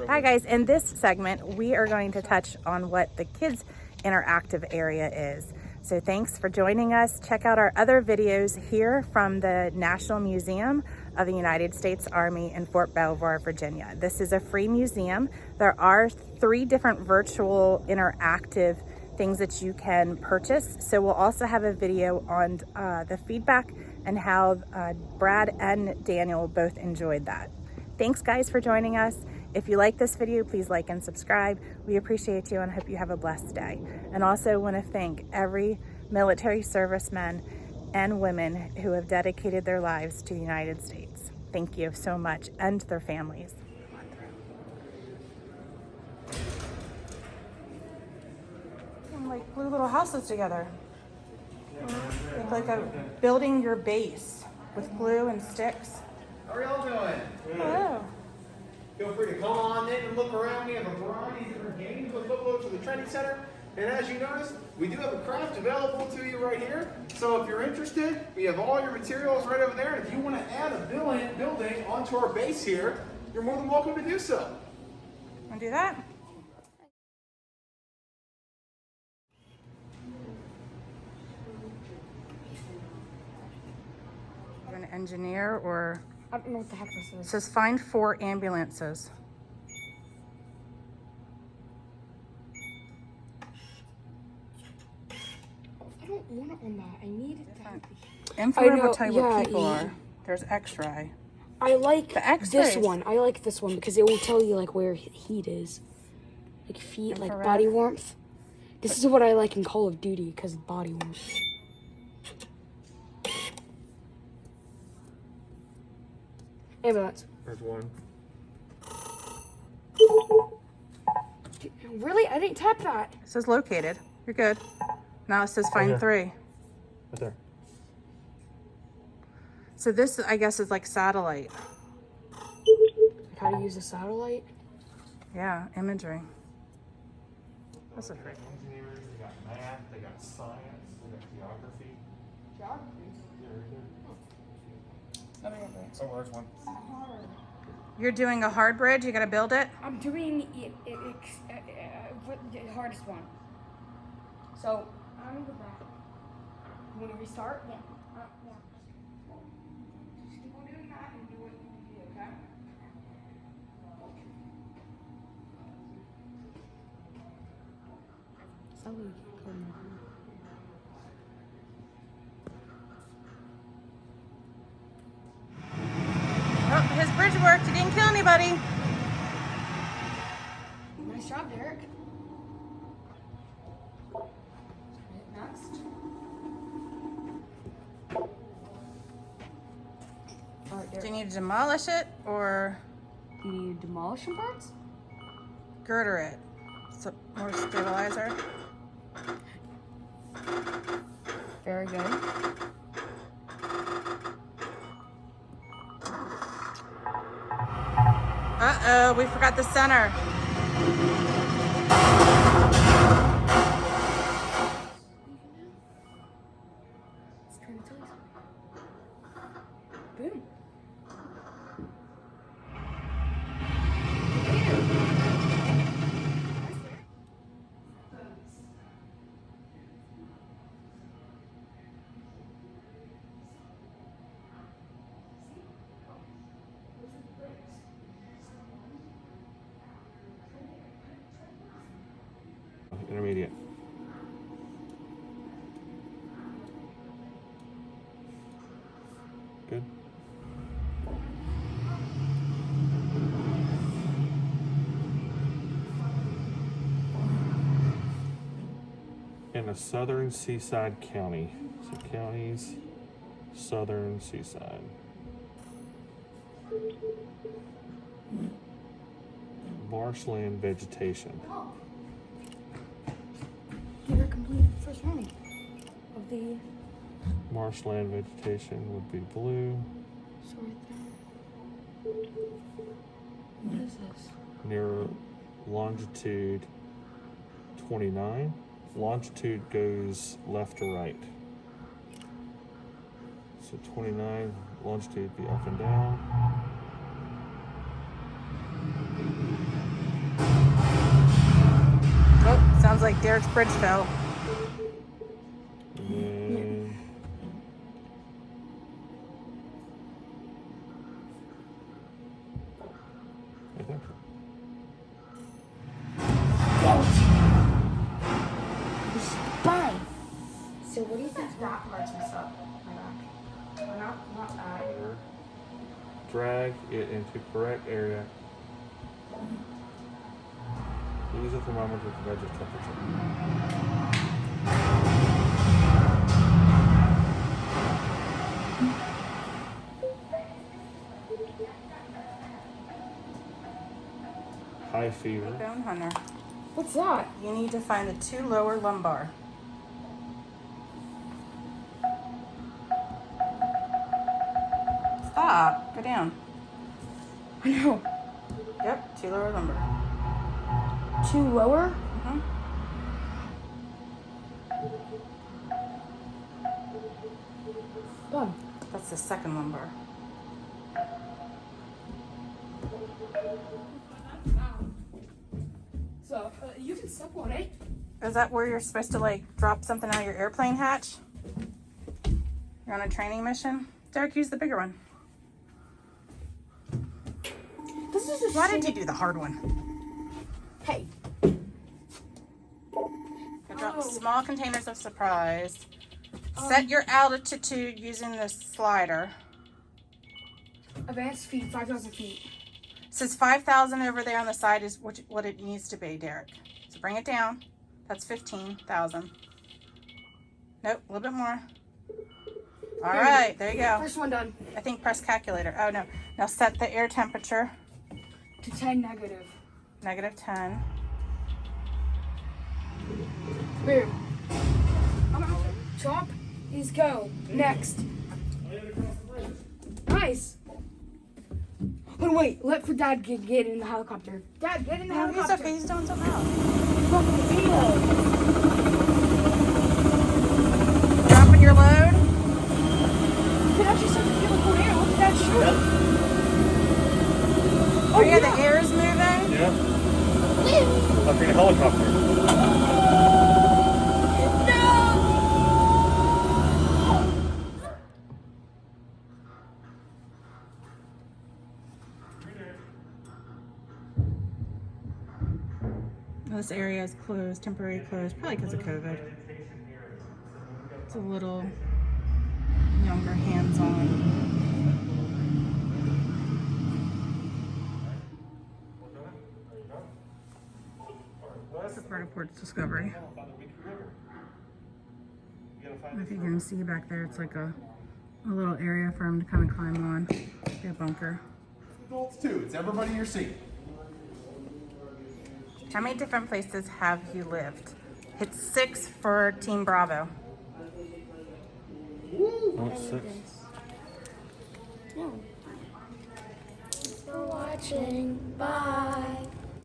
Hi guys, in this segment, we are going to touch on what the kids interactive area is. So thanks for joining us. Check out our other videos here from the National Museum of the United States Army in Fort Belvoir, Virginia. This is a free museum. There are 3 different virtual interactive things that you can purchase. So we'll also have a video on the feedback and how Brad and Daniel both enjoyed that. Thanks guys for joining us. If you like this video, please like and subscribe. We appreciate you and hope you have a blessed day. And also want to thank every military serviceman and women who have dedicated their lives to the United States. Thank you so much, and their families. Like glue little houses together. It's like building your base with glue and sticks. How are y'all doing? Hello. Feel free to come on in and look around. We have a variety of different games available to the training center. And as you notice, we do have a craft available to you right here. So if you're interested, we have all your materials right over there. And if you want to add a building onto our base here, you're more than welcome to do so. Want to do that? You're an engineer or... I don't know what the heck this It is. says find 4 ambulances. I don't want it on that. I need it to have Infrared will tell you yeah, what people are. There's X-ray. I like The X-rays. this one. I like this one because it will tell you like where heat is. Like feet, like Infrared. body warmth. This is what I like in Call of Duty because body warmth. Ambulance. There's one. Really? I didn't tap that. It says located. You're good. Now it says find 3. Right there. So this, I guess, is like satellite. Like how to use a satellite? Yeah, imagery. That's a freak. Engineering, they got math, they got science, they got geography. Geography. Oh, there's one. You're doing a hard bridge. You got to build it. I'm doing the hardest one. So I'm gonna go back. You want to restart? Yeah. Yeah. Just keep on doing that and do what you need to do, okay? Oh, his bridge worked. He didn't kill anybody. Nice job, Derek. Next. All right, Do you Derek. need to demolish it or You need demolition parts? girder it? So more stabilizer. Very good. Uh-oh, we forgot the center. It's trying to tell you something. Boom. Intermediate. Good. In a southern seaside county. So counties, southern seaside. Marshland vegetation. You were completed the first round of the. Marshland vegetation would be blue. So right there. What is this? Near longitude 29. Longitude goes left to right. So 29, longitude be up and down. Sounds like Derek's bridge fell. Fine. So what do you think that parts mess up? My back. Not that. Drag it into correct area. Use a thermometer to measure temperature. High fever. Bone Hunter. What's that? You need to find the 2 lower lumbar. Stop. Go down. I know. Yep, 2 lower lumbar. 2 lower? Mm-hmm. Done. That's the 2nd lumbar. So you can step on it. Is that where you're supposed to like drop something out of your airplane hatch? You're on a training mission? Derek, use the bigger one. This is a Why did you do the hard one? Hey. You drop small containers of surprise. Set your altitude using the slider. Advanced feet, 5,000 feet. Says 5,000 over there on the side is what it needs to be, Derek. So bring it down. That's 15,000. Nope, a little bit more. All right, there you go. First one done. I think press calculator. Oh no. Now set the air temperature. To 10 negative. Negative 10. Boom. I'm out. Chop is go. Next. Nice. Oh wait, let for Dad get in the helicopter. Dad, get in the No, he's helicopter. okay. He's doing something else. Dropping your load. You can actually start to feel it go down. Look at that shirt. Oh yeah, the air is moving. Yeah. Up in a helicopter. This area is closed, temporarily closed, probably because of COVID. It's a little younger hands-on. This is part of Port's Discovery. If you can see back there, it's like a little area for him to kind of climb on. A bunker. Adults too. It's everybody in your seat. How many different places have you lived? Hit 6 for Team Bravo. Oh, it's 6. Thanks for watching. Bye.